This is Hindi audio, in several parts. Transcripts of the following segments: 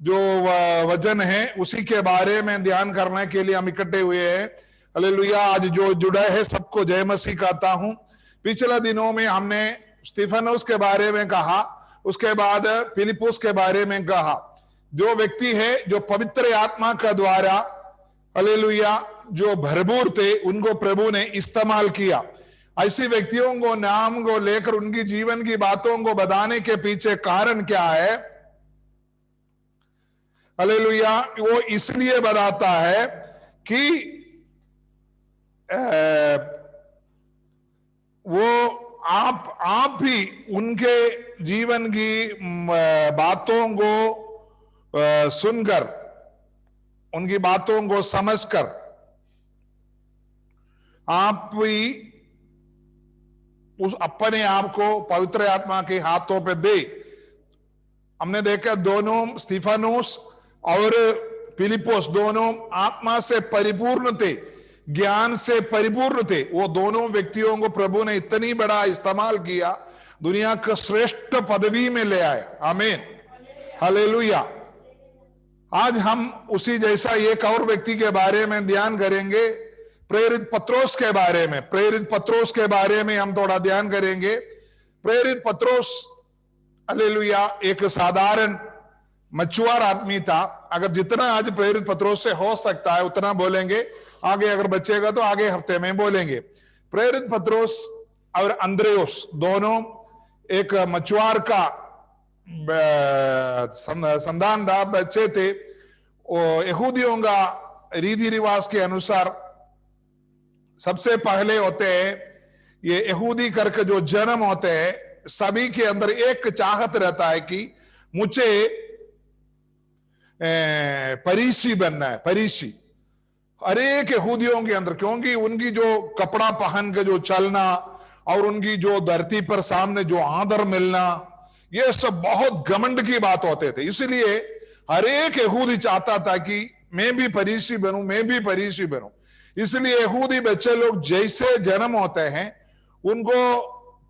जो वचन है उसी के बारे में ध्यान करने के लिए हम इकट्ठे हुए हैं। हालेलुया। आज जो जुड़ा है सबको जय मसीह कहता हूं। पिछले दिनों में हमने स्टीफनोस के बारे में कहा, उसके बाद फिलिपुस के बारे में कहा। जो व्यक्ति है जो पवित्र आत्मा का द्वारा हालेलुया जो भरपूर थे, उनको प्रभु ने इस्तेमाल किया। ऐसे व्यक्तियों को नाम को लेकर उनकी जीवन की बातों को बताने के पीछे कारण क्या है? हालेलुया। वो इसलिए बताता है कि वो आप भी उनके जीवन की बातों को सुनकर, उनकी बातों को समझकर आप भी उस अपने आप को पवित्र आत्मा के हाथों पे दे। हमने देखा दोनों स्टीफनोस और फिलिपुस दोनों आत्मा से परिपूर्ण थे, ज्ञान से परिपूर्ण थे। वो दोनों व्यक्तियों को प्रभु ने इतनी बड़ा इस्तेमाल किया, दुनिया का श्रेष्ठ पदवी में ले आया। आमीन, हालेलुया। आज हम उसी जैसा एक और व्यक्ति के बारे में ध्यान करेंगे, प्रेरित पत्रोस के बारे में। प्रेरित पत्रोस के बारे में हम थोड़ा ध्यान करेंगे। प्रेरित पत्रोस हालेलुया एक साधारण मछुआर आदमी था। अगर जितना आज प्रेरित पत्रोस से हो सकता है उतना बोलेंगे, आगे अगर बचेगा तो आगे हफ्ते में बोलेंगे। प्रेरित पत्रोस और अंद्रेयोस दोनों एक मछुआर का संतानदार बच्चे थे। यहूदियों का रीति रिवाज के अनुसार सबसे पहले होते हैं ये यहूदी करके जो जन्म होते हैं, सभी के अंदर एक चाहत रहता है कि मुझे फरीसी बनना है। फरीसी हर एक यहूदियों के अंदर, क्योंकि उनकी जो कपड़ा पहन के जो चलना और उनकी जो धरती पर सामने जो आदर मिलना, ये सब बहुत घमंड की बात होते थे। इसलिए हर एक यहूदी चाहता था कि मैं भी फरीसी बनूं, मैं भी फरीसी बनूं। इसलिए यहूदी बच्चे लोग जैसे जन्म होते हैं, उनको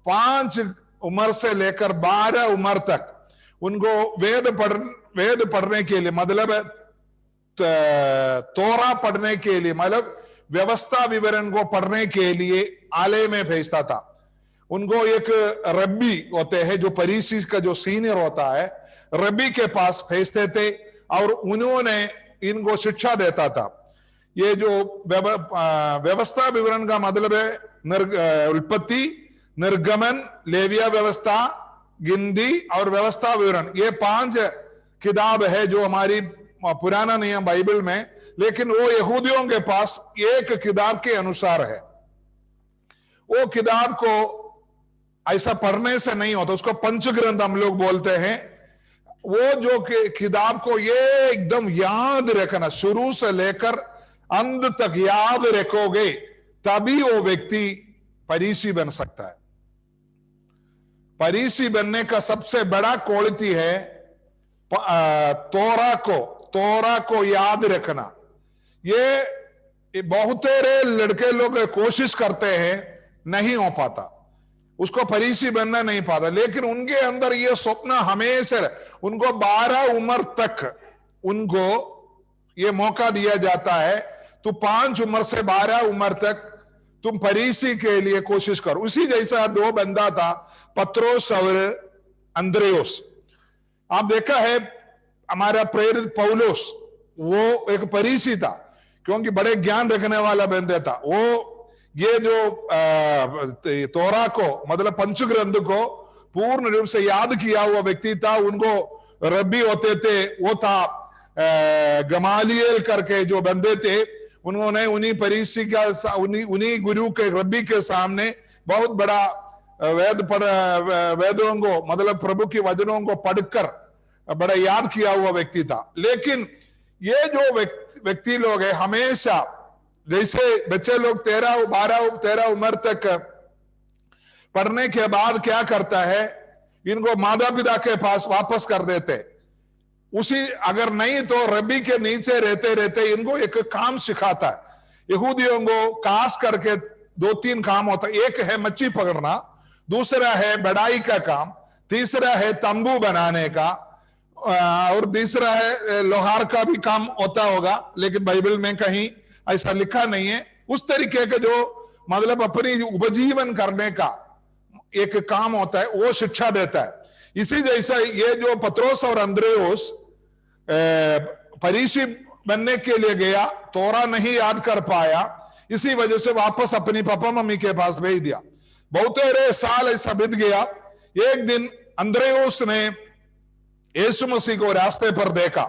5 उम्र से लेकर 12 उम्र तक उनको वेद पढ़ने के लिए, मतलब तोरा पढ़ने के लिए, मतलब व्यवस्था विवरण को पढ़ने के लिए आलय में भेजता था। उनको एक रब्बी होते हैं जो फरीसी का जो सीनियर होता है, रब्बी के पास भेजते थे और उन्होंने इनको शिक्षा देता था। ये जो व्यवस्था विवरण का मतलब है उत्पत्ति, निर्गमन, लेविया व्यवस्था, गिनती और व्यवस्था विवरण। ये 5 किताब है जो हमारी पुराना नियम बाइबल में, लेकिन वो यहूदियों के पास एक किताब के अनुसार है। वो किताब को ऐसा पढ़ने से नहीं होता, उसको पंचग्रंथ हम लोग बोलते हैं। वो जो किताब को ये एकदम याद रखना, शुरू से लेकर अंत तक याद रखोगे तभी वो व्यक्ति फरीसी बन सकता है। फरीसी बनने का सबसे बड़ा क्वालिटी है तोरा को याद रखना। ये बहुत लड़के लोग कोशिश करते हैं, नहीं हो पाता, उसको फरीसी बनना नहीं पाता। लेकिन उनके अंदर ये स्वप्न हमेशा, उनको 12 उम्र तक उनको ये मौका दिया जाता है, तो 5 उम्र से 12 उम्र तक तुम फरीसी के लिए कोशिश करो। उसी जैसा 2 बंदा था, पत्रोस और अंद्रेयोस। आप देखा है हमारा प्रेरित पौलुस, वो एक फरीसी था, क्योंकि बड़े ज्ञान रखने वाला बंदा था। वो ये जो तोरा को, मतलब पंचग्रंथ को पूर्ण रूप से याद किया हुआ व्यक्ति था। उनको रब्बी होते थे, वो था गमालियल करके जो बंदे थे। उन्होंने उन्हीं फरीसी का, उन्हीं गुरु के रब्बी के सामने बहुत बड़ा वेदों को, मतलब प्रभु की वचनों को पढ़कर बड़ा याद किया हुआ व्यक्ति था। लेकिन ये जो व्यक्ति लोग है, हमेशा जैसे बच्चे लोग 13 उम्र तक पढ़ने के बाद क्या करता है, इनको माता पिता के पास वापस कर देते। उसी अगर नहीं तो रब्बी के नीचे रहते रहते इनको एक काम सिखाता है। यहूदियों को खास करके 2-3 काम होता है। एक है मच्छी पकड़ना, दूसरा है बढ़ाई का काम, तीसरा है तंबू बनाने का, और तीसरा है लोहार का भी काम होता होगा, लेकिन बाइबल में कहीं ऐसा लिखा नहीं है। उस तरीके का जो मतलब अपनी उपजीवन करने का एक काम होता है, वो शिक्षा देता है। इसी जैसा ये जो पत्रोस और अंद्रेउस फरीसी बनने के लिए गया, तोरा नहीं याद कर पाया, इसी वजह से वापस अपनी पापा मम्मी के पास भेज दिया। बहुतेरे साल ऐसा बीत गया। एक दिन अंद्रेउस ने यीशु मसीह को रास्ते पर देखा।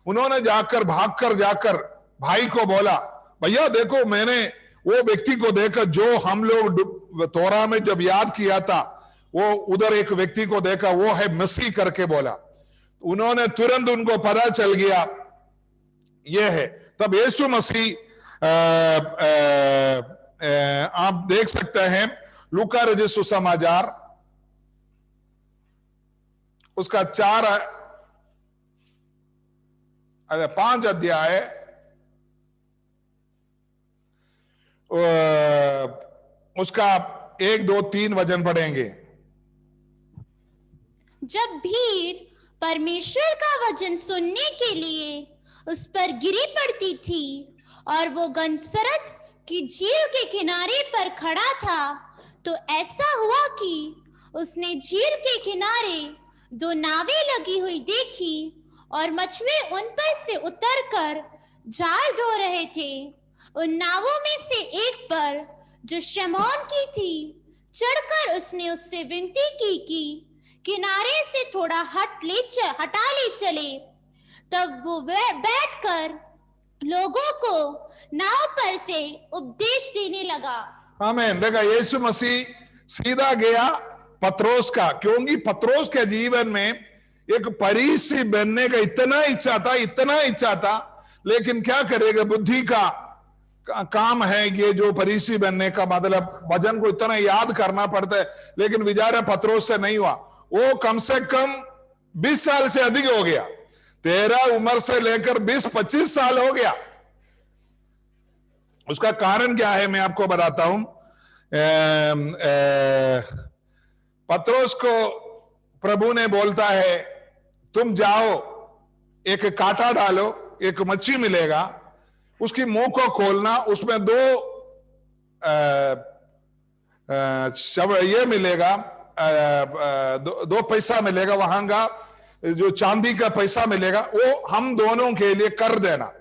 उन्होंने भागकर जाकर भाई को बोला, भैया देखो, मैंने वो व्यक्ति को देखा जो हम लोग तोरा में जब याद किया था, वो उधर एक व्यक्ति को देखा, वो है मसीह करके बोला। उन्होंने तुरंत उनको पता चल गया ये है। तब यीशु मसीह आप देख सकते हैं लूका रचित सुसमाचार उसका 5 अध्याय उसका 1, 2, 3 वचन पढ़ेंगे। जब भीड़ परमेश्वर का वचन सुनने के लिए उस पर गिरी पड़ती थी और वो गन्सरत की झील के किनारे पर खड़ा था, तो ऐसा हुआ कि उसने झील के किनारे 2 नावें लगी हुई देखी और मछुए उन पर से उतरकर जाल धो रहे थे। उन नावों में से एक पर, जो शमौन की थी, चढ़कर उसने उससे विनती की कि किनारे से थोड़ा हटा ले चले। तब वो बैठकर लोगों को नाव पर से उपदेश देने लगा। आमीन। देखा, यीशु मसीह सीधा गया पत्रोस का, क्योंकि पत्रोस के जीवन में एक फरीसी बनने का इतना इच्छा था, लेकिन क्या करेगा, बुद्धि का काम है ये जो फरीसी बनने का, मतलब वचन को इतना याद करना पड़ता है। लेकिन बेचारा पत्रोस से नहीं हुआ। वो कम से कम 20 साल से अधिक हो गया। 13 उम्र से लेकर 20-25 साल हो गया। उसका कारण क्या है मैं आपको बताता हूं। पत्रोस को प्रभु ने बोलता है, तुम जाओ, एक कांटा डालो, एक मच्छी मिलेगा, उसकी मुंह को खोलना, उसमें 2 ये मिलेगा, 2 पैसा मिलेगा, वहां का जो चांदी का पैसा मिलेगा, वो हम दोनों के लिए कर देना।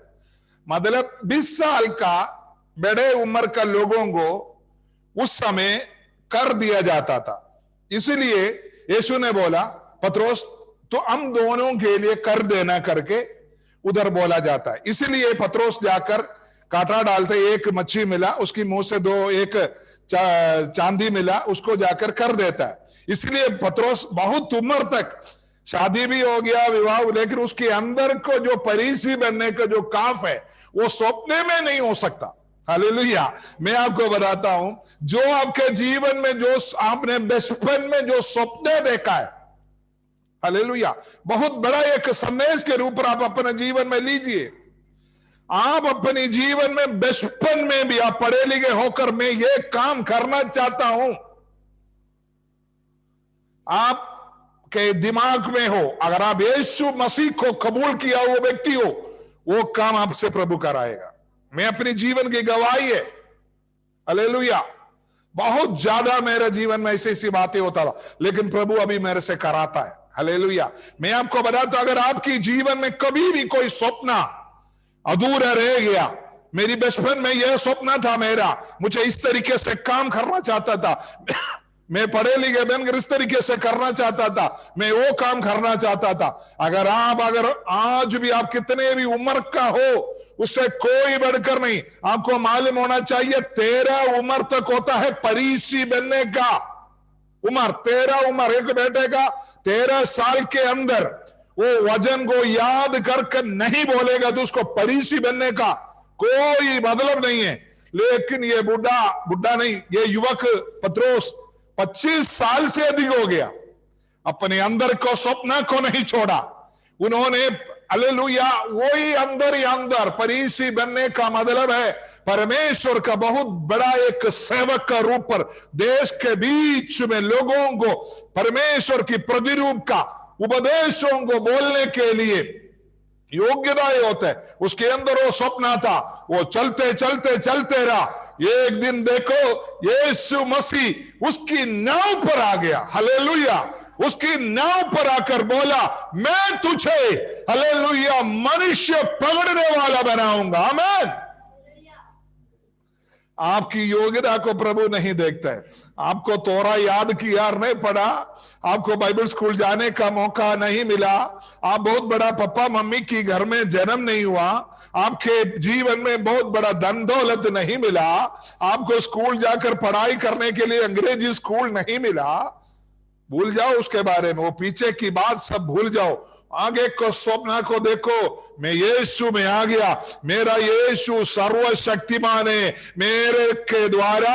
मतलब 20 साल का बड़े उम्र का लोगों को उस समय कर दिया जाता था। इसलिए यीशु ने बोला, पत्रोस तो हम दोनों के लिए कर देना करके उधर बोला जाता है। इसलिए पत्रोस जाकर कांटा डालते, एक मच्छी मिला, उसकी मुंह से 2 एक चांदी मिला, उसको जाकर कर देता है। इसलिए पत्रोस बहुत उम्र तक, शादी भी हो गया, विवाह, लेकिन उसके अंदर को जो फरीसी बनने का जो काफ है, वो सपने में नहीं हो सकता। हालेलुया। मैं आपको बताता हूं, जो आपके जीवन में जो आपने बचपन में जो सपने देखा है, हालेलुया, बहुत बड़ा एक संदेश के रूप में आप अपने जीवन में लीजिए। आप अपने जीवन में बचपन में भी आप पढ़े लिखे होकर मैं ये काम करना चाहता हूं, आपके दिमाग में हो, अगर आप यीशु मसीह को कबूल किया वो व्यक्ति हो, वो काम आपसे प्रभु कराएगा। मैं अपने जीवन की गवाही है। हालेलुया। बहुत ज्यादा मेरे जीवन में ऐसी बातें होता था, लेकिन प्रभु अभी मेरे से कराता है। हालेलुया। मैं आपको बताता, अगर आपकी जीवन में कभी भी कोई सपना अधूरा रह गया, मेरी बचपन में यह सपना था मेरा, मुझे इस तरीके से काम करना चाहता था, मैं पढ़े लिखे बनकर इस तरीके से करना चाहता था, मैं वो काम करना चाहता था। अगर आज भी आप कितने भी उम्र का हो, उससे कोई बढ़कर नहीं, आपको मालूम होना चाहिए 13 उम्र तक होता है फरीसी बनने का उम्र। 13 उम्र, एक बेटे का 13 साल के अंदर वो वचन को याद कर नहीं बोलेगा तो उसको फरीसी बनने का कोई मतलब नहीं है। लेकिन ये बुढ़ा नहीं, ये युवक पत्रोस 25 साल से अधिक हो गया, अपने अंदर को स्वप्न को नहीं छोड़ा। उन्होंने, हालेलुया, वही अंदर ही अंदर फरीसी बनने का मतलब है परमेश्वर का बहुत बड़ा एक सेवक का रूप पर देश के बीच में लोगों को परमेश्वर की प्रतिरूप का उपदेशों को बोलने के लिए योग्यता ही होता है। उसके अंदर वो स्वप्न था, वो चलते चलते चलते रहा। एक दिन देखो यीशु मसीह उसकी नाव पर आ गया, हालेलुया। उसकी नाव पर आकर बोला, मैं तुझे हालेलुया मनुष्य पकड़ने वाला बनाऊंगा। आमीन। आपकी योग्यता को प्रभु नहीं देखता है। आपको तोरा याद किया नहीं पड़ा, आपको बाइबल स्कूल जाने का मौका नहीं मिला, आप बहुत बड़ा पप्पा मम्मी की घर में जन्म नहीं हुआ, आपके जीवन में बहुत बड़ा धन दौलत नहीं मिला, आपको स्कूल जाकर पढ़ाई करने के लिए अंग्रेजी स्कूल नहीं मिला, भूल जाओ उसके बारे में, वो पीछे की बात सब भूल जाओ। आगे को स्वप्न को देखो, मैं यीशु में आ गया, मेरा यीशु सर्वशक्तिमान है, मेरे के द्वारा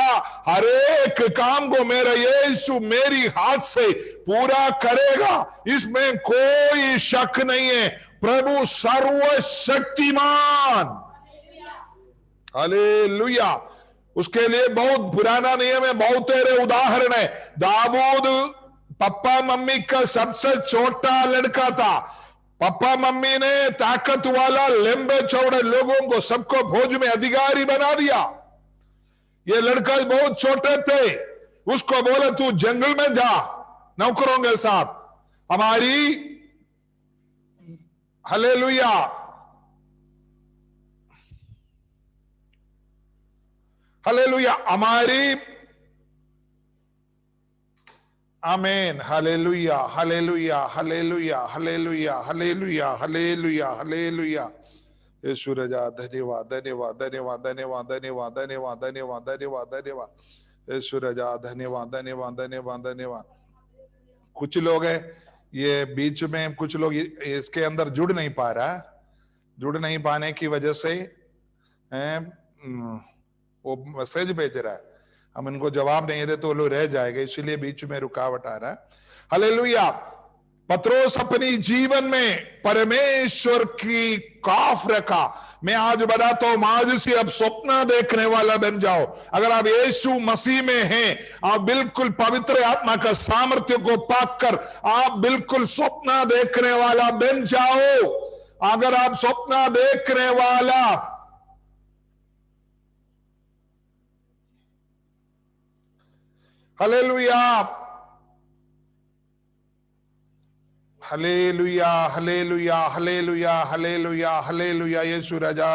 हर एक काम को मेरा यीशु मेरी हाथ से पूरा करेगा, इसमें कोई शक नहीं है। प्रभु सर्वशक्तिमान, हालेलुया। उसके लिए बहुत पुराना नियम है, बहुत तेरे उदाहरण है। दाऊद पप्पा मम्मी का सबसे छोटा लड़का था। पप्पा मम्मी ने ताकत वाला लंबे चौड़े लोगों को सबको फौज में अधिकारी बना दिया। ये लड़का बहुत छोटे थे, उसको बोले तू जंगल में जा नौकरों के साथ, हमारी हालेलुया हालेलुया हमारी आमीन, hallelujah hallelujah hallelujah hallelujah hallelujah hallelujah hallelujah. Yeshu राजा धन्यवाद धन्यवाद धन्यवाद धन्यवाद धन्यवाद धन्यवाद धन्यवाद धन्यवाद धन्यवाद। यीशु राजा धन्यवाद धन्यवाद धन्यवाद धन्यवाद। कुछ लोग है ये बीच में, कुछ लोग इसके अंदर जुड़ नहीं पा रहा, जुड़ नहीं पाने की वजह से वो मैसेज भेज रहा है, हम इनको जवाब नहीं दे तो वो लोग रह जाएगा, इसीलिए बीच में रुकावट आ रहा है। हालेलुया। पत्रोस अपनी जीवन में परमेश्वर की खौफ रखा। मैं आज बताता हूं, आज से अब स्वप्न देखने वाला बन जाओ। अगर आप यीशु मसीह में हैं, आप बिल्कुल पवित्र आत्मा का सामर्थ्य को पाकर आप बिल्कुल स्वप्न देखने वाला बन जाओ। अगर आप स्वप्न देखने वाला, hallelujah hallelujah hallelujah hallelujah hallelujah hallelujah. Yeshu राजा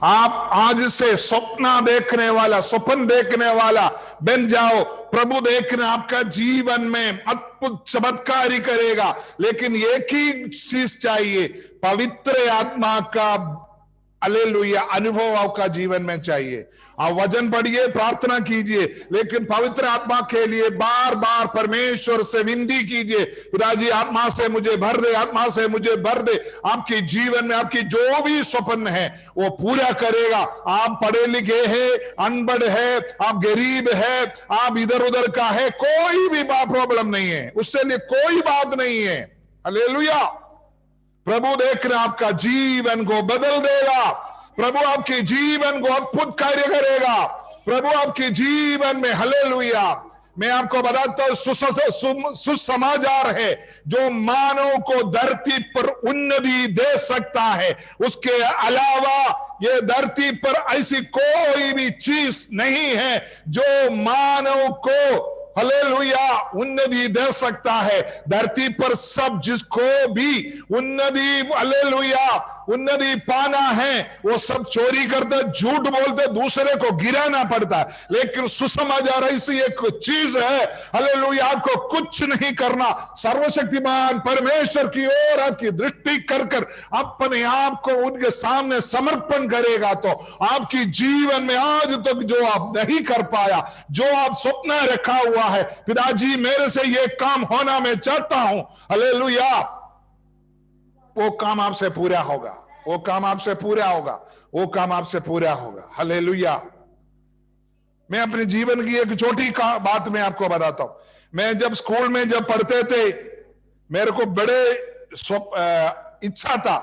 आप आज से स्वप्न देखने वाला, स्वप्न देखने वाला बन जाओ। प्रभु देखना आपका जीवन में अद्भुत चमत्कार ही करेगा, लेकिन एक ही चीज चाहिए, पवित्र आत्मा का हालेलुया अनुभव आपका जीवन में चाहिए। आप वचन पढ़िए, प्रार्थना कीजिए, लेकिन पवित्र आत्मा के लिए बार बार परमेश्वर से विनती कीजिए, पिताजी आत्मा से मुझे भर दे, आत्मा से मुझे भर दे। आपके जीवन में आपकी जो भी स्वप्न है वो पूरा करेगा। आप पढ़े लिखे हैं, अनपढ़ है, आप गरीब है, आप इधर उधर का है, कोई भी प्रॉब्लम नहीं है, उससे लिए कोई बात नहीं है। हालेलुया। प्रभु देखना आपका जीवन को बदल देगा, प्रभु आपके जीवन को अद्भुत कार्य करेगा, प्रभु आपके जीवन में, हालेलुया। मैं आपको बताता हूं, सुसमाचार है जो मानव को धरती पर उन्नति दे सकता है। उसके अलावा ये धरती पर ऐसी कोई भी चीज नहीं है जो मानव को हालेलुया उन्नति दे सकता है। धरती पर सब जिसको भी उन्नति, हालेलुया उन्नति पाना है, वो सब चोरी करते, झूठ बोलते, दूसरे को गिराना पड़ता है। लेकिन सुसमाचार ऐसी एक चीज है, हालेलुया, आपको कुछ नहीं करना, सर्वशक्तिमान परमेश्वर की ओर आपकी दृष्टि कर कर अपने आप को उनके सामने समर्पण करेगा तो आपकी जीवन में आज तक जो आप नहीं कर पाया, जो आप स्वप्न रखा हुआ है, पिताजी मेरे से ये काम होना मैं चाहता हूं, हालेलुया, वो काम आपसे पूरा होगा, वो काम आपसे पूरा होगा, वो काम आपसे पूरा होगा। हालेलुया। मैं अपने जीवन की एक छोटी बात मैं आपको बताता हूं। मैं जब स्कूल में जब पढ़ते थे, मेरे को बड़े इच्छा था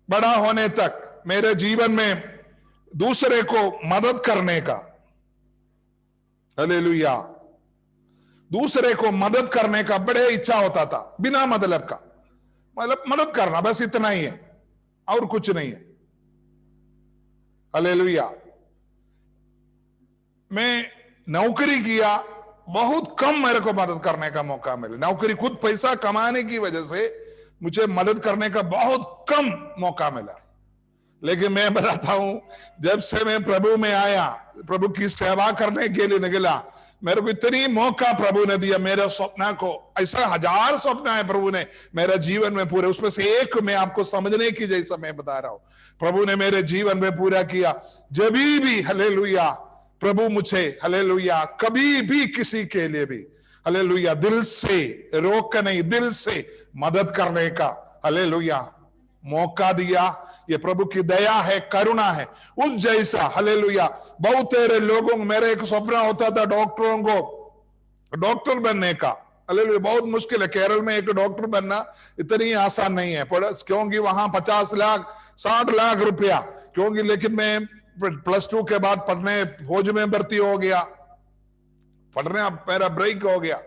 बड़ा होने तक मेरे जीवन में दूसरे को मदद करने का, हालेलुया। दूसरे को मदद करने का बड़े इच्छा होता था, बिना मतलब का, मतलब मदद करना बस इतना ही है और कुछ नहीं है। हालेलुया। मैं नौकरी किया, बहुत कम मेरे को मदद करने का मौका मिला। नौकरी, खुद पैसा कमाने की वजह से मुझे मदद करने का बहुत कम मौका मिला। लेकिन मैं बताता हूं, जब से मैं प्रभु में आया, प्रभु की सेवा करने के लिए निकला, मेरे को इतनी मौका प्रभु ने दिया। मेरे सपना को, ऐसा 1000 सपना है प्रभु ने मेरे जीवन में पूरे, उसमें से एक मैं आपको समझने की जैसा मैं बता रहा हूं, प्रभु ने मेरे जीवन में पूरा किया। जब भी हालेलुया प्रभु मुझे हालेलुया कभी भी किसी के लिए भी हालेलुया दिल से रोक नहीं, दिल से मदद करने का हालेलुया मौका दिया, ये प्रभु की दया है, करुणा है। उस जैसा हालेलुया बहुत तेरे लोगों, मेरे एक सपना होता था डॉक्टरों को, डॉक्टर बनने का। हालेलुया बहुत मुश्किल है, केरल में एक डॉक्टर बनना इतनी आसान नहीं है, क्योंकि वहां 50 लाख 60 लाख रुपया, क्योंकि लेकिन मैं +2 के बाद पढ़ने फौज में भर्ती हो गया, पढ़ने मेरा ब्रेक हो गया।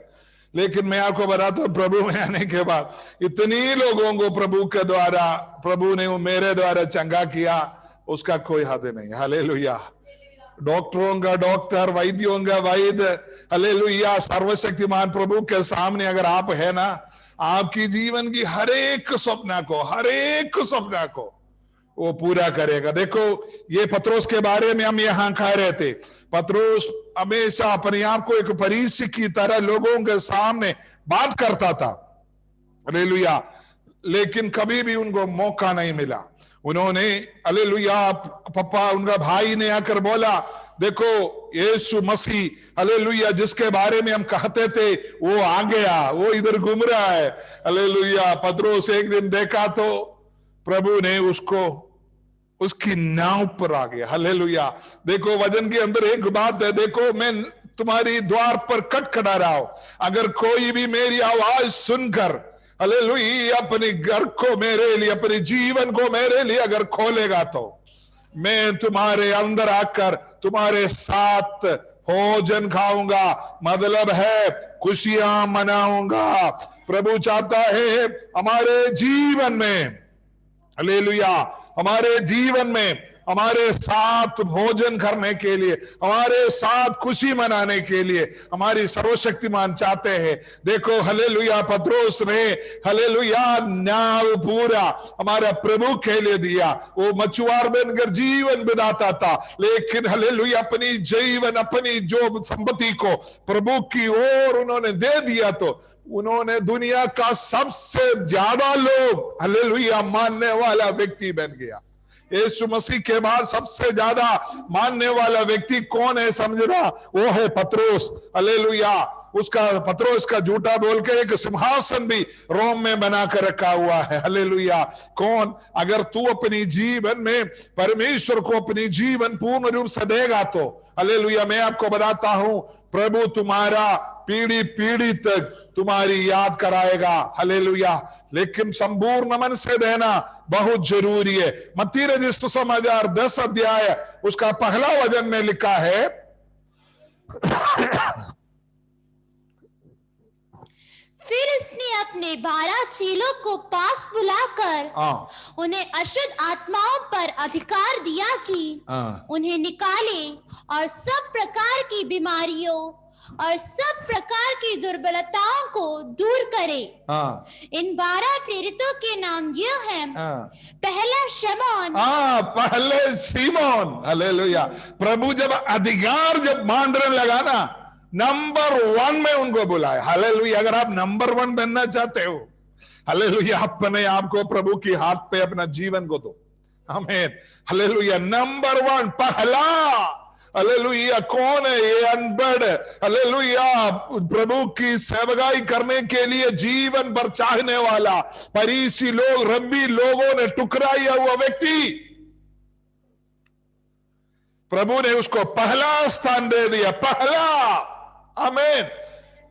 लेकिन मैं आपको बताता हूं, प्रभु में आने के बाद इतनी लोगों को प्रभु के द्वारा, प्रभु ने मेरे द्वारा चंगा किया, उसका कोई हद नहीं। हालेलुया। डॉक्टरों का डॉक्टर, वैद्यों का वैद्य, हालेलुया सर्वशक्तिमान प्रभु के सामने अगर आप है ना, आपकी जीवन की हर एक सपना को वो पूरा करेगा। देखो, ये पत्रोस के बारे में हम यहां कह रहे थे, पत्रोस हमेशा अपने आप को एक फरीसी की तरह लोगों के सामने बात करता था, हालेलुया, लेकिन कभी भी उनको मौका नहीं मिला। उन्होंने हालेलुया, पापा, उनका भाई ने आकर बोला, देखो यीशु मसीह हालेलुया जिसके बारे में हम कहते थे वो आ गया, वो इधर घूम रहा है। हालेलुया। पत्रोस एक दिन देखा तो प्रभु ने उसको उसकी नाव पर आ गया। हालेलुया। देखो, वचन के अंदर एक बात है, देखो मैं तुम्हारी द्वार पर खटखटा रहा हूं, अगर कोई भी मेरी आवाज सुनकर हालेलुया अपने घर को मेरे लिए, अपने जीवन को मेरे लिए अगर खोलेगा, तो मैं तुम्हारे अंदर आकर तुम्हारे साथ भोजन खाऊंगा, मतलब है खुशियां मनाऊंगा। प्रभु चाहता है हमारे जीवन में हालेलुया, हमारे जीवन में हमारे साथ भोजन करने के लिए, हमारे साथ खुशी मनाने के लिए हमारी सर्वशक्तिमान चाहते हैं। देखो हालेलुया, पत्रोस ने हालेलुया नाव पूरा हमारा प्रभु के लिए दिया। वो मछुआर बनकर जीवन बिताता था, लेकिन हालेलुया अपनी जीवन, अपनी जो संपत्ति को प्रभु की ओर उन्होंने दे दिया, तो उन्होंने दुनिया का सबसे ज्यादा लोग हालेलुया मानने वाला व्यक्ति बन गया। यीशु मसीह के बाद सबसे ज्यादा मानने वाला व्यक्ति कौन है समझ रहा? वो है पत्रोस। हालेलुया। उसका, पत्रोस का झूठा बोल के एक सिंहासन भी रोम में बना कर रखा हुआ है। हालेलुया। कौन? अगर तू अपनी जीवन में परमेश्वर को अपनी जीवन पूर्ण रूप से देगा, तो हालेलुया मैं आपको बताता हूं, प्रभु तुम्हारा पीढ़ी पीढ़ी तक तुम्हारी याद कराएगा। हालेलुया। लेकिन संपूर्ण मन से देना बहुत जरूरी है। मत्ती रजिस्टर समाचार 10 अध्याय उसका पहला वचन में लिखा है, फिर उसने अपने 12 चेलों को पास बुलाकर उन्हें अशुद्ध आत्माओं पर अधिकार दिया कि उन्हें निकाले और सब प्रकार की बीमारियों और सब प्रकार की दुर्बलताओं को दूर करे। इन 12 प्रेरितों के नाम ये हैं, पहला शमौन। पहले सीमोन। हालेलुया। प्रभु जब अधिकार जब मांडने लगा ना, नंबर 1 में उनको बुलाया। हालेलुया। अगर आप नंबर 1 बनना चाहते हो, हालेलुया, अपने आप को प्रभु की हाथ पे अपना जीवन को दो। आमीन। हालेलुया। नंबर 1 पहला। हालेलुया। कौन है ये अनपढ़ हालेलुया प्रभु की सेवकाई करने के लिए जीवन भर चाहने वाला फरीसी लोग, रब्बी लोगों ने ठुकराया हुआ व्यक्ति, प्रभु ने उसको पहला स्थान दे दिया। पहला। आमीन।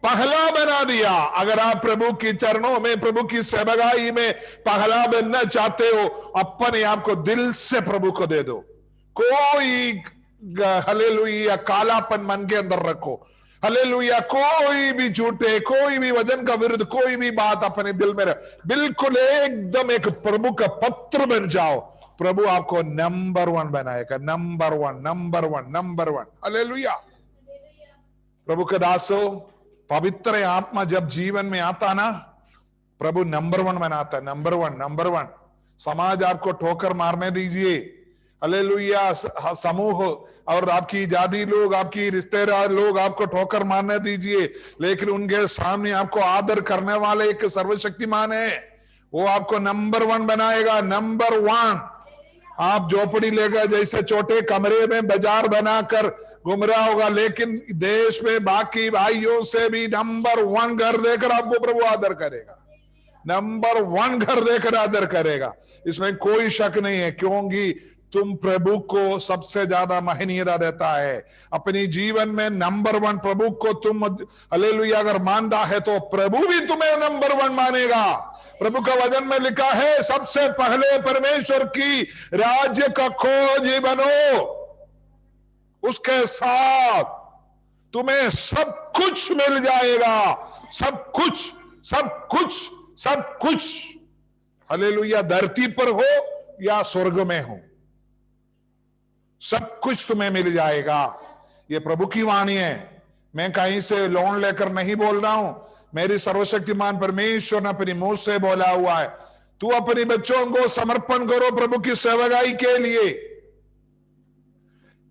पहला बना दिया। अगर आप प्रभु की चरणों में, प्रभु की सेवकाई में पहला बनना चाहते हो, अपने आप को दिल से प्रभु को दे दो। कोई हालेलुया कालापन मन के अंदर रखो। हालेलुया कोई भी झूठे, कोई भी वचन का विरुद्ध कोई भी बात अपने दिल में बिल्कुल एकदम एक प्रभु का पत्र बन जाओ। प्रभु आपको नंबर 1 बनाएगा, नंबर 1 नंबर 1 नंबर 1। हालेलुया। प्रभु के दासो, पवित्र आत्मा जब जीवन में आता ना, प्रभु नंबर 1 बनाता है, नंबर 1 नंबर 1। समाज आपको ठोकर मारने दीजिए, हालेलुया, समूह और आपकी जाति लोग, आपकी रिश्तेदार लोग आपको ठोकर मारने दीजिए, लेकिन उनके सामने आपको आदर करने वाले एक सर्वशक्तिमान है, वो आपको नंबर 1 बनाएगा, नंबर 1। आप झोपड़ी लेकर जैसे छोटे कमरे में बाजार बनाकर घूम रहा होगा, लेकिन देश में बाकी भाइयों से भी नंबर 1 घर देकर आपको प्रभु आदर करेगा, नंबर 1 घर देकर आदर करेगा, इसमें कोई शक नहीं है, क्योंकि तुम प्रभु को सबसे ज्यादा महनीयता देता है अपनी जीवन में। नंबर 1 प्रभु को तुम हालेलुया अगर मानता है तो प्रभु भी तुम्हें नंबर 1 मानेगा। प्रभु का वचन में लिखा है, सबसे पहले परमेश्वर की राज्य का खोजी बनो, उसके साथ तुम्हें सब कुछ मिल जाएगा, सब कुछ सब कुछ सब कुछ। हालेलुया, धरती पर हो या स्वर्ग में हो, सब कुछ तुम्हें मिल जाएगा। ये प्रभु की वाणी है, मैं कहीं से लोन लेकर नहीं बोल रहा हूं, मेरी सर्वशक्तिमान परमेश्वर ने अपनी मुंह से बोला हुआ है। तू अपने बच्चों को समर्पण करो प्रभु की सेवकाई के लिए,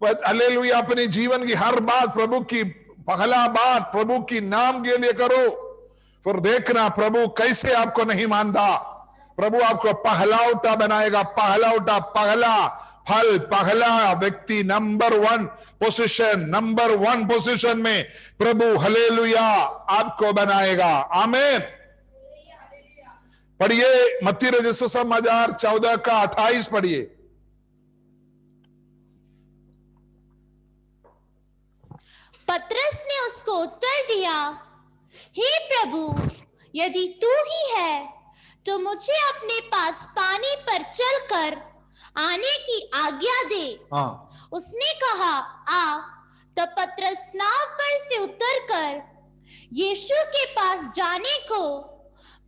हालेलुया, अपने जीवन की हर बात प्रभु की, पहला बात प्रभु की नाम के लिए करो, फिर देखना प्रभु कैसे आपको नहीं मानता। प्रभु आपको पहलौठा बनाएगा, पहलौठा, पहला फल, पहला व्यक्ति, नंबर 1 पोजीशन, नंबर 1 पोजीशन में प्रभु हालेलुया आपको बनाएगा। आमीन। पढ़िए मत्ती रजिस्टर समाचार 14 का 28 पढ़िए। पतरस ने उसको उत्तर दिया, हे प्रभु, यदि तू ही है तो मुझे अपने पास पानी पर चलकर आने की आज्ञा दे। हाँ। उसने कहा, आ। तब पतरस नाव पर से उतरकर यीशु के पास जाने को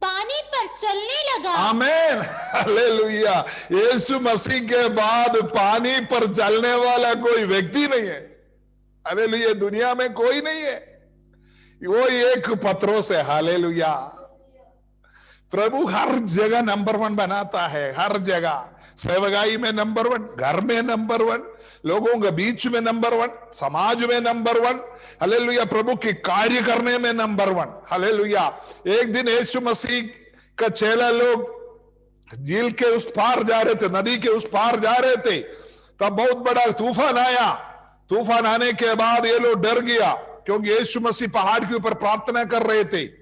पानी पर चलने लगा। आमीन, हालेलुया। यीशु मसीह के बाद पानी पर चलने वाला कोई व्यक्ति नहीं है, हालेलुया, दुनिया में कोई नहीं है, वो एक पत्रोस है। हालेलुया। प्रभु हर जगह नंबर 1 बनाता है, हर जगह, सेवकाई में नंबर 1, घर में नंबर 1, लोगों के बीच में नंबर 1, समाज में नंबर 1, हालेलुया, प्रभु के कार्य करने में नंबर 1। हालेलुया। एक दिन यीशु मसीह का चेला लोग झील के उस पार जा रहे थे, नदी के उस पार जा रहे थे, तब बहुत बड़ा तूफान आया। तूफान आने के बाद ये लोग डर गया, क्योंकि यीशु मसीह पहाड़ के ऊपर प्रार्थना कर रहे थे।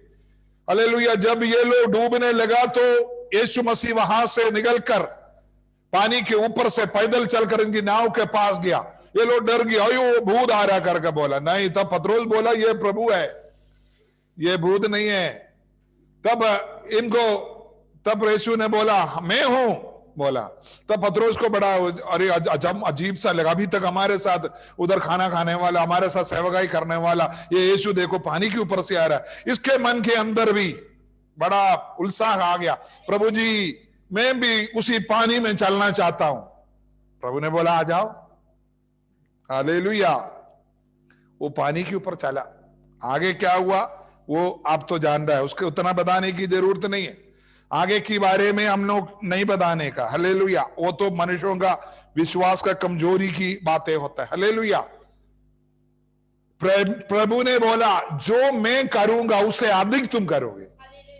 हालेलुया। जब ये लोग डूबने लगा तो यीशु मसीह वहां से निकलकर पानी के ऊपर से पैदल चलकर इनकी नाव के पास गया। ये लोग डर गए, अयो भूत आ रहा करके बोला। नहीं, तब पतरस बोला, ये प्रभु है, ये भूत नहीं है। तब यीशु ने बोला, मैं हूं, बोला। तब पतरस को बड़ा अरे अजीब सा लगा, अभी तक हमारे साथ उधर खाना खाने वाला, हमारे साथ सेवकाई करने वाला, ये यीशु देखो पानी के ऊपर से आ रहा है। इसके मन के अंदर भी बड़ा उत्साह आ गया, प्रभु जी मैं भी उसी पानी में चलना चाहता हूं। प्रभु ने बोला, आ जाओ। हालेलुया। वो पानी के ऊपर चला। आगे क्या हुआ वो आप तो जान रहा है, उसके उतना बताने की जरूरत नहीं है, आगे के बारे में हम लोग नहीं बताने का। हालेलुया। वो तो मनुष्यों का विश्वास का कमजोरी की बातें होता है। हालेलुया। प्रभु ने बोला, जो मैं करूंगा उससे अधिक तुम करोगे।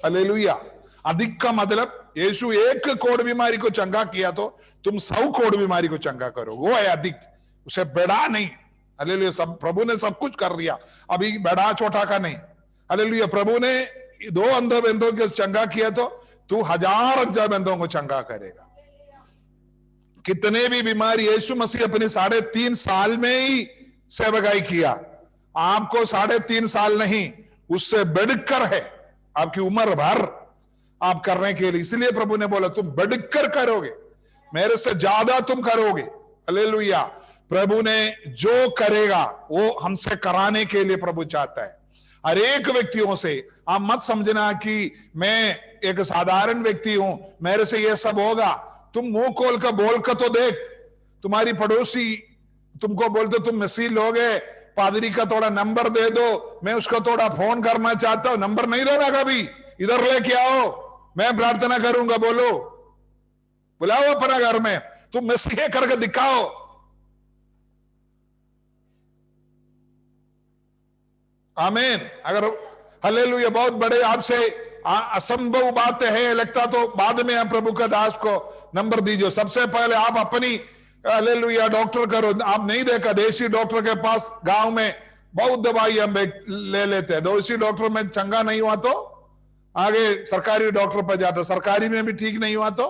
हालेलुया। अधिक का मतलब, यीशु 1 कोढ़ बीमारी को चंगा किया तो तुम 100 कोढ़ बीमारी को चंगा करोगे, वो है अधिक, उसे बड़ा नहीं। हालेलुया। सब प्रभु ने सब कुछ कर दिया, अभी बड़ा छोटा का नहीं। हालेलुया। प्रभु ने 2 अंधों बंदों को चंगा किया तो तू 1000 अंधों बंदों को चंगा करेगा। कितने भी बीमारी यीशु मसीह अपने 3.5 साल में ही सेवकाई किया, आपको 3.5 साल नहीं, उससे बढ़कर है, आपकी उम्र भर आप करने के लिए। इसलिए प्रभु ने बोला, तुम बढ़कर करोगे, मेरे से ज्यादा तुम करोगे। हालेलुया। प्रभु ने जो करेगा वो हमसे कराने के लिए प्रभु चाहता है। हर एक व्यक्तियों से आप मत समझना कि मैं एक साधारण व्यक्ति हूं, मेरे से ये सब होगा। तुम मुंह खोल कर बोल कर तो देख। तुम्हारी पड़ोसी तुमको बोलते तुम मसीह लोग है, पादरी का थोड़ा नंबर दे दो, मैं उसको थोड़ा फोन करना चाहता हूं। नंबर नहीं देना कभी, इधर लेके आओ, मैं प्रार्थना करूंगा। बोलो, बुलाओ अपना घर में, तुम मसीह करके दिखाओ। आमीन। अगर हालेलुया बहुत बड़े आपसे असंभव बात है लगता तो बाद में आप प्रभु का दास को नंबर दीजिए। सबसे पहले आप अपनी हालेलुया डॉक्टर करो। आप नहीं देखा देसी डॉक्टर के पास गांव में बहुत दवाई हम ले लेते हैं। देसी डॉक्टर में चंगा नहीं हुआ तो आगे सरकारी डॉक्टर पर जाता, सरकारी में भी ठीक नहीं हुआ तो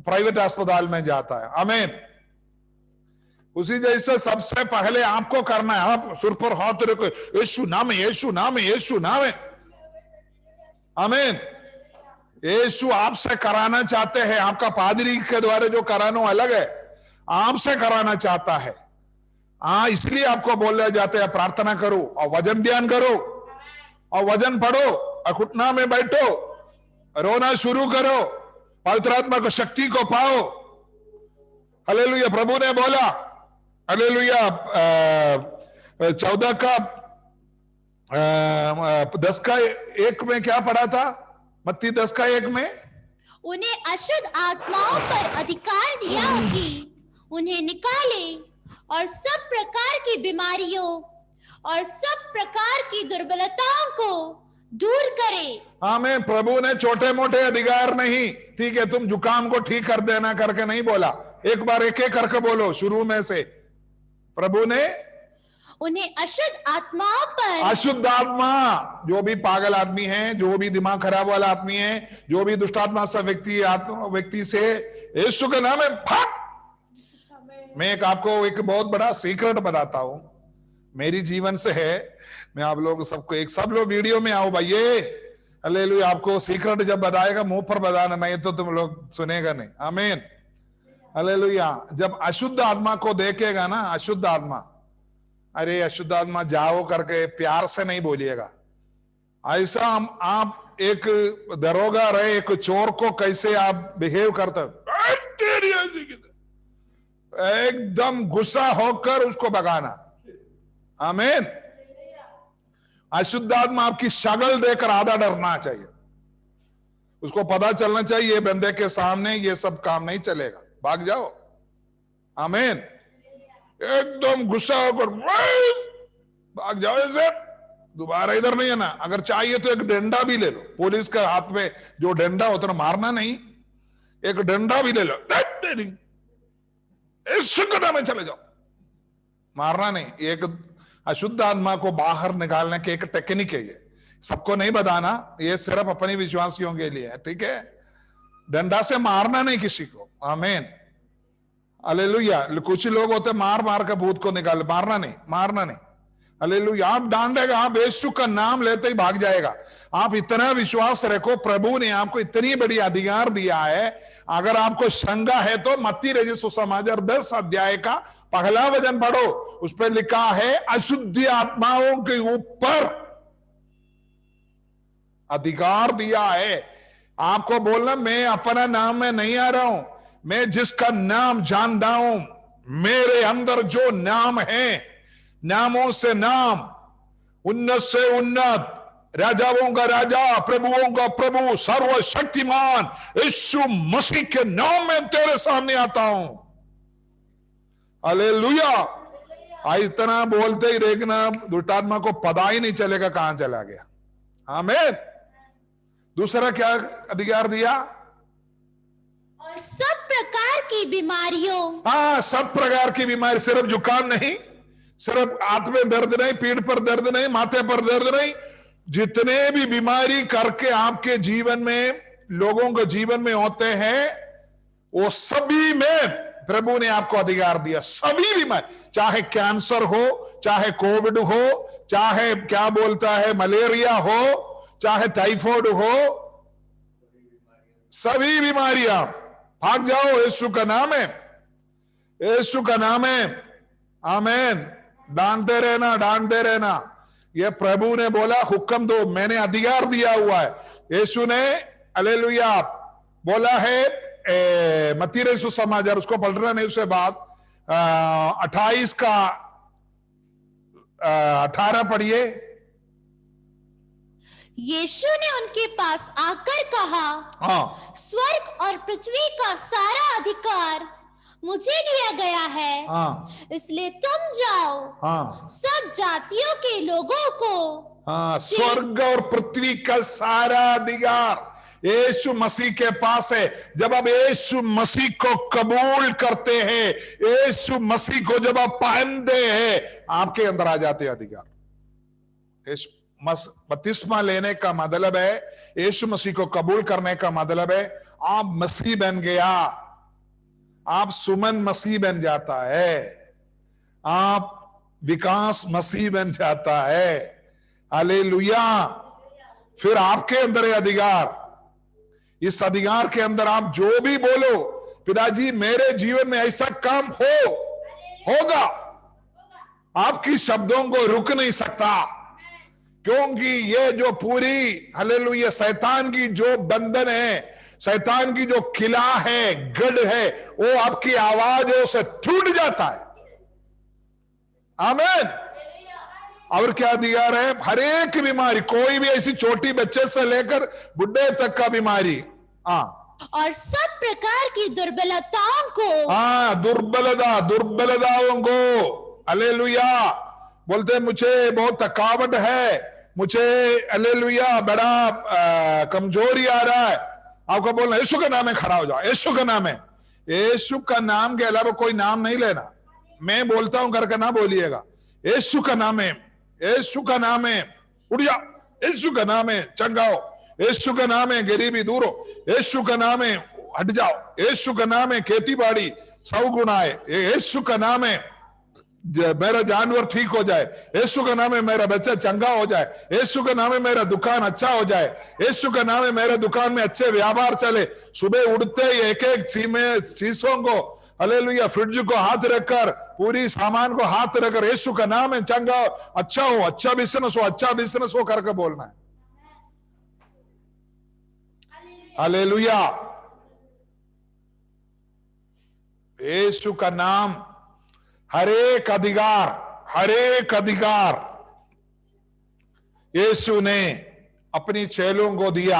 प्राइवेट अस्पताल में जाता है। आमीन। उसी जैसे सबसे पहले आपको करना है, आप सुर पर हाथ रखो, यीशु नाम है, यीशु नाम है, यीशु नाम है। आमीन। यीशु आपसे कराना चाहते हैं। आपका पादरी के द्वारा जो कराना अलग है, आपसे कराना चाहता है। इसलिए आपको बोला जाता है प्रार्थना करो और वजन ध्यान करो और वजन पढ़ो और घुटना में बैठो, रोना शुरू करो, पवित्र आत्मा की शक्ति को पाओ। हालेलुया। प्रभु ने बोला हालेलुया 14 का 10 का 1 में क्या पढ़ा था? मत्ती 10 का 1 में उन्हें अशुद्ध आत्माओं पर अधिकार दिया कि उन्हें निकाले और सब प्रकार की बीमारियों और सब प्रकार की दुर्बलताओं को दूर करे। आमीन। प्रभु ने छोटे मोटे अधिकार नहीं, ठीक है तुम जुकाम को ठीक कर देना करके नहीं बोला। एक बार एक एक करके बोलो शुरू में से। प्रभु ने उन्हें अशुद्ध आत्माओं पर, अशुद्ध आत्मा जो भी पागल आदमी है, जो भी दिमाग खराब वाला आदमी है, जो भी दुष्टात्मा सा व्यक्ति से यीशु के नाम में भाग। मैं आपको एक बहुत बड़ा सीक्रेट बताता हूं, मेरी जीवन से है। मैं आप लोग सबको सब लोग वीडियो में आओ भाई। हालेलुया। आपको सीक्रेट जब बताएगा मुंह पर बताना, नहीं तो तुम लोग सुनेगा नहीं। आमीन। हालेलुया। जब अशुद्ध आत्मा को देखेगा ना, अशुद्ध आत्मा, अरे अशुद्ध आत्मा जाओ करके प्यार से नहीं बोलिएगा। ऐसा आप एक दरोगा रहे, एक चोर को कैसे आप बिहेव करते, एकदम गुस्सा होकर उसको भगाना। आमीन। अशुद्ध आत्मा आपकी शक्ल देखकर आधा डरना चाहिए, उसको पता चलना चाहिए ये बंदे के सामने ये सब काम नहीं चलेगा, भाग जाओ। आमीन। एकदम गुस्सा होकर भाग जाओ, ऐसे दोबारा इधर नहीं है ना। अगर चाहिए तो एक डंडा भी ले लो, पुलिस के हाथ में जो डंडा होता है, मारना नहीं, एक डंडा भी ले लो, इस में चले जाओ, मारना नहीं। एक अशुद्ध आत्मा को बाहर निकालने की एक टेक्निक है, ये सबको नहीं बताना, ये सिर्फ अपने विश्वासियों के लिए है, ठीक है। डंडा से मारना नहीं किसी को। आमीन। हालेलुया। कुछ लोग होते मार मार के भूत को निकाल, मारना नहीं, मारना नहीं। हालेलुया। आप डांटेगा, आप यीशु का नाम लेते ही भाग जाएगा। आप इतना विश्वास रखो, प्रभु ने आपको इतनी बड़ी अधिकार दिया है। अगर आपको शंका है तो मत्ती रचित सुसमाचार 10 अध्याय का पहला वचन पढ़ो, उस पर लिखा है अशुद्ध आत्माओं के ऊपर अधिकार दिया है। आपको बोलना मैं अपना नाम में नहीं आ रहा हूं, मैं जिसका नाम जानता हूं, मेरे अंदर जो नाम है, नामों से नाम, उन्नत से उन्नत, राजाओं का राजा, प्रभुओं का प्रभु, सर्वशक्तिमान यीशु मसीह के नाम में तेरे सामने आता हूं। हालेलुया। इतना बोलते ही देखना दुष्टात्मा को पता ही नहीं चलेगा कहां चला गया। आमीन। दूसरा क्या अधिकार दिया? और सब प्रकार की बीमारियों। सब प्रकार की बीमारी, सिर्फ जुकाम नहीं, सिर्फ हाथ में दर्द नहीं, पीठ पर दर्द नहीं, माथे पर दर्द नहीं, जितने भी बीमारी करके आपके जीवन में, लोगों के जीवन में होते हैं, वो सभी में प्रभु ने आपको अधिकार दिया। सभी बीमारी, चाहे कैंसर हो, चाहे कोविड हो, चाहे क्या बोलता है मलेरिया हो, चाहे टाइफाइड हो, सभी बीमारियां भाग जाओ, यीशु का नाम है। यीशु का नाम है, आमेन। डांटते रहना। ये प्रभु ने बोला हुक्म दो, मैंने अधिकार दिया हुआ है। यीशु ने हालेलुया बोला है मत्ती रसूल समाचार, उसको पढ़ना नहीं, उसके बाद 28 का 18 पढ़िए। यीशु ने उनके पास आकर कहा, हाँ, स्वर्ग और पृथ्वी का सारा अधिकार मुझे दिया गया है। हाँ, इसलिए तुम जाओ, हाँ, सब जातियों के लोगों को, हाँ, स्वर्ग और पृथ्वी का सारा अधिकार यीशु मसीह के पास है। जब आप यीशु मसीह को कबूल करते हैं, यीशु मसीह को जब आप पहनते हैं, आपके अंदर आ जाते हैं अधिकार। बपतिस्मा लेने का मतलब है, यीशु मसीह को कबूल करने का मतलब है आप मसीह बन गया, आप सुमन मसीह बन जाता है, आप विकास मसीह बन जाता है। हालेलुया। फिर आपके अंदर है अधिकार। इस अधिकार के अंदर आप जो भी बोलो, पिताजी मेरे जीवन में ऐसा काम होगा, आपकी शब्दों को रुक नहीं सकता, क्योंकि ये जो पूरी हालेलुया शैतान की जो बंधन है, शैतान की जो किला है, गढ़ है, वो आपकी आवाजों से टूट जाता है। आमीन। और क्या अधिकार है? हर एक बीमारी, कोई भी ऐसी छोटी बच्चे से लेकर बुढ़े तक का बीमारी, और सब प्रकार की दुर्बलताओं को, दुर्बलताओं को, हालेलुया। बोलते मुझे बहुत थकावट है, मुझे हालेलुया बड़ा कमजोरी आ रहा है, आपको बोलना यीशु का नाम है, खड़ा हो जाओ, यीशु का नाम है। यीशु का नाम के अलावा कोई नाम नहीं लेना। मैं बोलता हूं करके ना बोलिएगा। यीशु का नाम है, यीशु का नाम है, उठ जाओ, यीशु का नाम है, चंगाओ, यीशु का नाम है, गरीबी दूर हो, यीशु का नाम है, हट जाओ, यीशु का नाम है, खेती बाड़ी 100 गुना है, यीशु का नाम है, मेरा जानवर ठीक हो जाए, यीशु का नाम है, मेरा बच्चा चंगा हो जाए, यीशु का नाम है, मेरा दुकान अच्छा हो जाए, यीशु का नाम है, मेरे दुकान में अच्छे व्यापार चले। सुबह उठते ही एक एक चीजों को हालेलुया फ्रिज को हाथ रखकर, पूरी सामान को हाथ रखकर, यीशु का नाम है, चंगा अच्छा हो, अच्छा बिजनेस हो करके बोलना है। हालेलुया। यीशु का नाम हर एक अधिकार यीशु ने अपनी चेलों को दिया।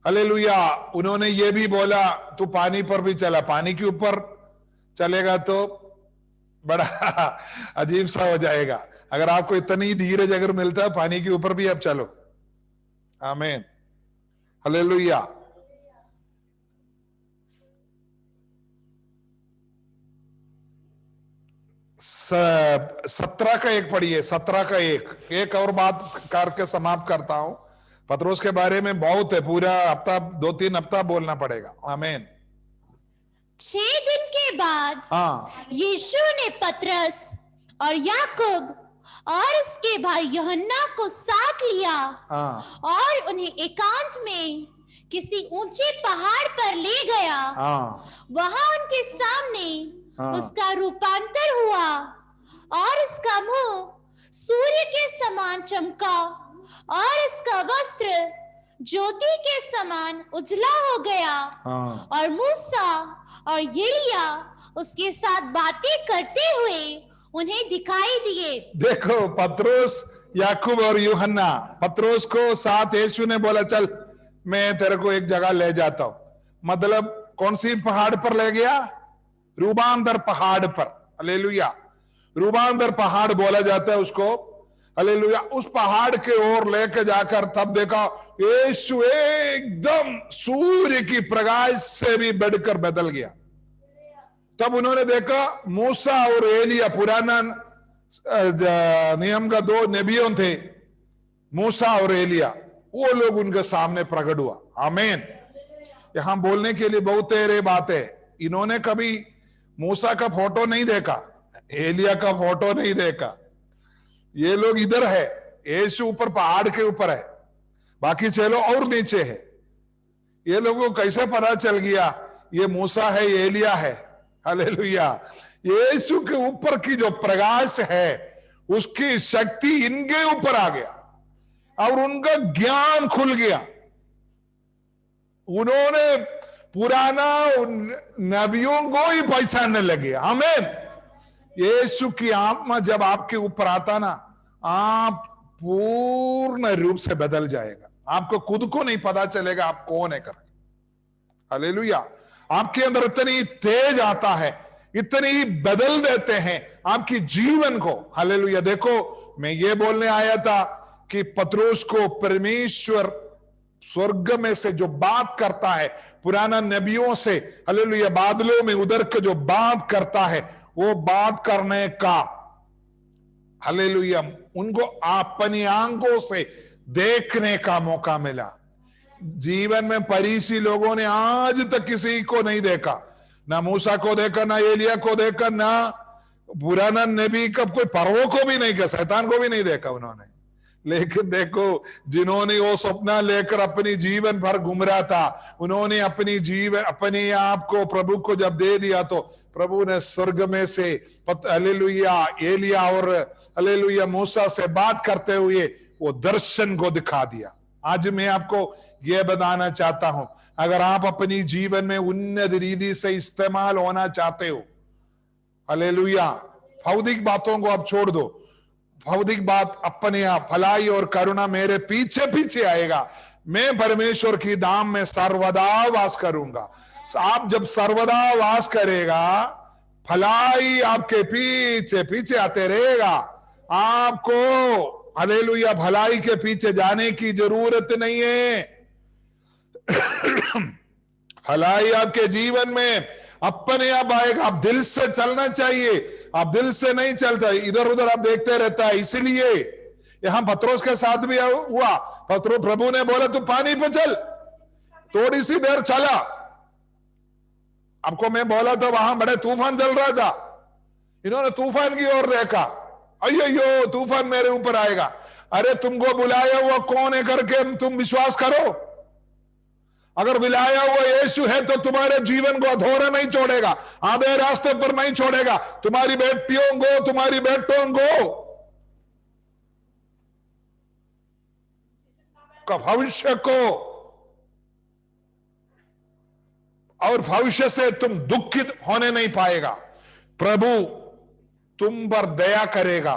हालेलुया। उन्होंने ये भी बोला तू पानी पर भी चला, पानी के ऊपर चलेगा तो बड़ा अजीब सा हो जाएगा। अगर आपको इतनी धीरज अगर मिलता है, पानी के ऊपर भी आप चलो। आमीन। हालेलुया। सत्रह का एक पढ़िए, 17 का एक और बात करके समाप्त करता हूं। पतरस के बारे में बहुत है, पूरा हफ्ता 2-3 हफ्ता बोलना पड़ेगा। आमीन। 6 दिन के बाद यीशु ने पतरस और याकूब और उसके भाई यूहन्ना को साथ लिया और उन्हें एकांत में किसी ऊंचे पहाड़ पर ले गया। वहां उनके सामने उसका रूपांतर हुआ और उसका मुंह सूर्य के समान चमका और उसका वस्त्र ज्योति के समान उजला हो गया। और मूसा और एलिया उसके साथ बातें करते हुए उन्हें दिखाई दिए। देखो पतरस, याकूब और यूहन्ना, पतरस को साथ यीशु ने बोला चल मैं तेरे को एक जगह ले जाता हूं। मतलब कौन सी पहाड़ पर ले गया? रूबांदर पहाड़ पर। हालेलुया। रूबांदर पहाड़ बोला जाता है उसको। हालेलुया। उस पहाड़ के ओर लेकर जाकर तब देखा यीशु एकदम सूर्य की प्रकाश से भी बढ़कर बदल गया। तब उन्होंने देखा मूसा और एलिया, पुराना नियम का 2 नबियों थे, मूसा और एलिया, वो लोग उनके सामने प्रकट हुआ। आमीन। यहां बोलने के लिए बहुत तेरे बात है। इन्होंने कभी मूसा का फोटो नहीं देखा, एलिया का फोटो नहीं देखा। ये लोग इधर है, यीशु ऊपर पहाड़ के ऊपर है, बाकी चेलो और नीचे है। ये लोगों को कैसे पता चल गया ये मूसा है, ये एलिया है? हालेलुया। यीशु के ऊपर की जो प्रकाश है उसकी शक्ति इनके ऊपर आ गया और उनका ज्ञान खुल गया। उन्होंने पुराना नबियों को ही पहचानने लगे। आमीन। यीशु की आत्मा जब आपके ऊपर आता ना, आप पूर्ण रूप से बदल जाएगा। आपको खुद को नहीं पता चलेगा आप कौन है करके। हालेलुया। आपके अंदर इतनी तेज आता है, इतनी बदल देते हैं आपकी जीवन को। हालेलुया। देखो, मैं ये बोलने आया था कि पतरस को परमेश्वर स्वर्ग में से जो बात करता है, पुराना नबियों से, हालेलुया, बादलों में उधर के जो बात करता है, वो बात करने का, हालेलुया, उनको अपनी आंखों से देखने का मौका मिला। जीवन में फरीसी लोगों ने आज तक किसी को नहीं देखा, ना मूसा को देखा, ना एलिया को देखा, ना पुराना नबी का कोई पर्वों को भी नहीं, शैतान को भी नहीं देखा उन्होंने। लेकिन देखो, जिन्होंने वो सपना लेकर अपनी जीवन भर गुमरा था, उन्होंने अपने आप को प्रभु को जब दे दिया, तो प्रभु ने स्वर्ग में से हालेलुया एलिया और हालेलुया मूसा से बात करते हुए वो दर्शन को दिखा दिया। आज मैं आपको यह बताना चाहता हूं, अगर आप अपनी जीवन में उन्नत रीति से इस्तेमाल होना चाहते हो, हालेलुया, भौतिक बातों को आप छोड़ दो। भौतिक बात अपने आप, भलाई और करुणा मेरे पीछे पीछे आएगा, मैं परमेश्वर की धाम में सर्वदा वास करूंगा। आप जब सर्वदा वास करेगा, भलाई आपके पीछे पीछे आते रहेगा। आपको हालेलुया भलाई के पीछे जाने की जरूरत नहीं है। भलाई आपके जीवन में अपने आप आएगा। आप दिल से चलना चाहिए, आप दिल से नहीं चलता, इधर उधर आप देखते रहता है। इसलिए यहां पतरस के साथ भी हुआ। प्रभु ने बोला तू पानी पे चल, थोड़ी सी देर चला। आपको मैं बोला था वहां बड़े तूफान चल रहा था, इन्होंने तूफान की ओर देखा, अयो तूफान मेरे ऊपर आएगा। अरे तुमको बुलाया हुआ कौन है करके तुम विश्वास करो। अगर बुलाया हुआ यीशु है तो तुम्हारे जीवन को अधूरा नहीं छोड़ेगा, आधे रास्ते पर नहीं छोड़ेगा। तुम्हारी बेटियों को, तुम्हारी बेटों को, भविष्य को, और भविष्य से तुम दुखित होने नहीं पाएगा। प्रभु तुम पर दया करेगा।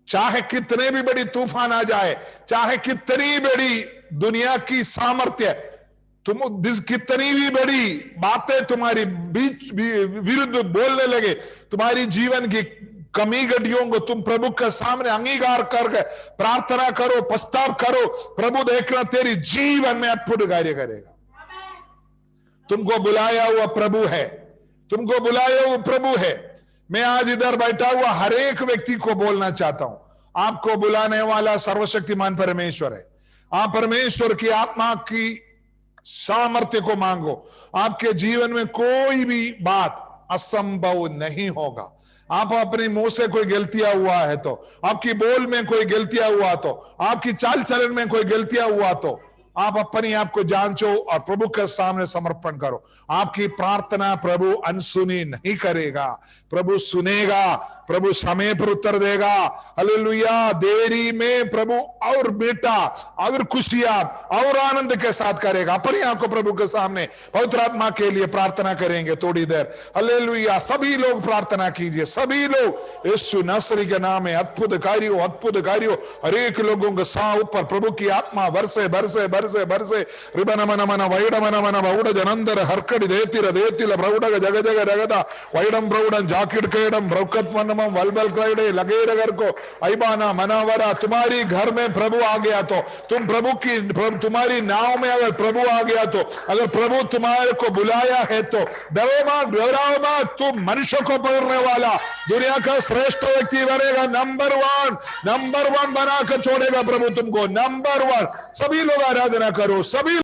चाहे कितने भी बड़ी तूफान आ जाए, चाहे कितनी बड़ी दुनिया की सामर्थ्य, तुम कितनी भी बड़ी बातें तुम्हारी बीच विरुद्ध बोलने लगे, तुम्हारी जीवन की कमी गड्डियों को तुम प्रभु के सामने अंगीकार करके प्रार्थना करो, पछताव करो। प्रभु देखना तेरी जीवन में अद्भुत कार्य करेगा। तुमको बुलाया हुआ प्रभु है, तुमको बुलाया हुआ प्रभु है। मैं आज इधर बैठा हुआ हर एक व्यक्ति को बोलना चाहता हूं, आपको बुलाने वाला सर्वशक्तिमान परमेश्वर है। आप परमेश्वर की आत्मा की सामर्थ्य को मांगो। आपके जीवन में कोई भी बात असंभव नहीं होगा। आप अपने मुंह से कोई गलतियां हुआ है तो, आपकी बोल में कोई गलतियां हुआ तो, आपकी चाल चलन में कोई गलतियां हुआ तो, आप अपने आप को जांचो और प्रभु के सामने समर्पण करो। आपकी प्रार्थना प्रभु अनसुनी नहीं करेगा, प्रभु सुनेगा, प्रभु समय पर उत्तर देगा। हालेलुया। देरी में प्रभु और बेटा और खुशियां और आनंद के साथ करेगा। अपने आप को प्रभु के सामने पवित्र आत्मा के लिए प्रार्थना करेंगे थोड़ी देर। हालेलुया। सभी लोग प्रार्थना कीजिए, सभी लोग यीशु नासरी के नाम में अद्भुत कार्यों, अद्भुत कार्यों। हर एक लोगों के साथ ऊपर प्रभु की आत्मा बरसे बरसे बरसे बरसे। रिबन मन मन वैड मन मन बौड जनंदर हरकड़ी देतिल देतिल ब्रौडग जग जग रगदा वैडम ब्रौडन जाकिट केडम ब्रौकत मन वलबल क्राइडे लगे रगर को ऐबाना मनावरा। तुम्हारी घर में प्रभु आ गया तो तुम प्रभु की, तुम्हारी नाव में अगर प्रभु आ गया तो, अगर प्रभु तुम्हारे को बुलाया है तो डराओ मत। तुम मनुष्य को पकड़ने वाला दुनिया का श्रेष्ठ व्यक्ति बनेगा। नंबर वन बनाकर छोड़ेगा प्रभु तुमको, नंबर वन। सभी लोग आराधना करो, सभी